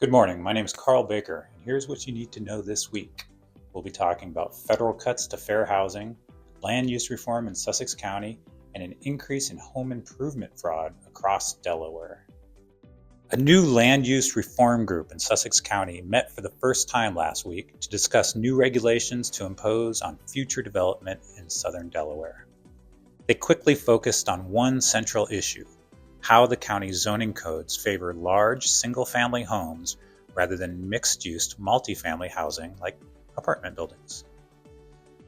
Good morning. My name is Karl Baker, and here's what you need to know this week. We'll be talking about federal cuts to fair housing, land use reform in Sussex County, and an increase in home improvement fraud across Delaware. A new land use reform group in Sussex County met for the first time last week to discuss new regulations to impose on future development in southern Delaware. They quickly focused on one central issue: how the county's zoning codes favor large single-family homes rather than mixed-use multifamily housing like apartment buildings.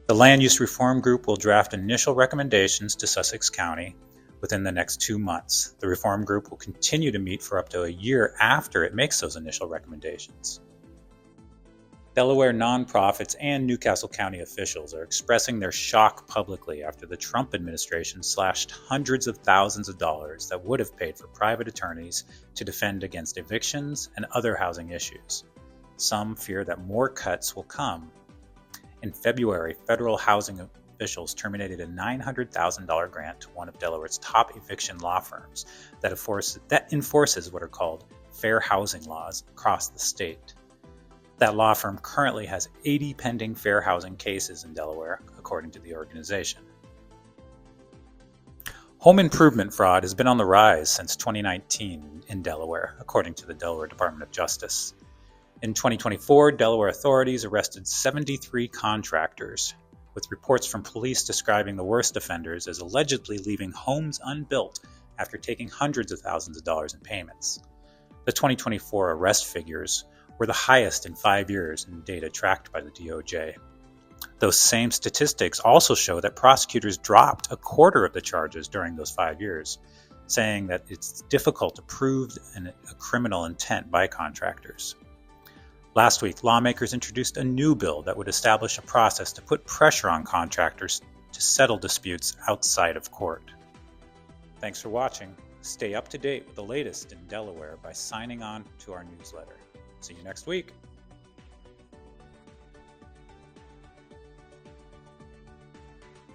The Land Use Reform Group will draft initial recommendations to Sussex County within the next 2 months. The Reform Group will continue to meet for up to a year after it makes those initial recommendations. Delaware nonprofits and Newcastle County officials are expressing their shock publicly after the Trump administration slashed hundreds of thousands of dollars that would have paid for private attorneys to defend against evictions and other housing issues. Some fear that more cuts will come. In February, federal housing officials terminated a $900,000 grant to one of Delaware's top eviction law firms that enforces what are called fair housing laws across the state. That law firm currently has 80 pending fair housing cases in Delaware, according to the organization. Home improvement fraud has been on the rise since 2019 in Delaware, according to the Delaware Department of Justice. In 2024, Delaware authorities arrested 73 contractors, with reports from police describing the worst offenders as allegedly leaving homes unbuilt after taking hundreds of thousands of dollars in payments. The 2024 arrest figures were the highest in 5 years in data tracked by the DOJ. Those same statistics also show that prosecutors dropped a quarter of the charges during those 5 years, saying that it's difficult to prove a criminal intent by contractors. Last week, lawmakers introduced a new bill that would establish a process to put pressure on contractors to settle disputes outside of court. Thanks for watching. Stay up to date with the latest in Delaware by signing on to our newsletter. See you next week.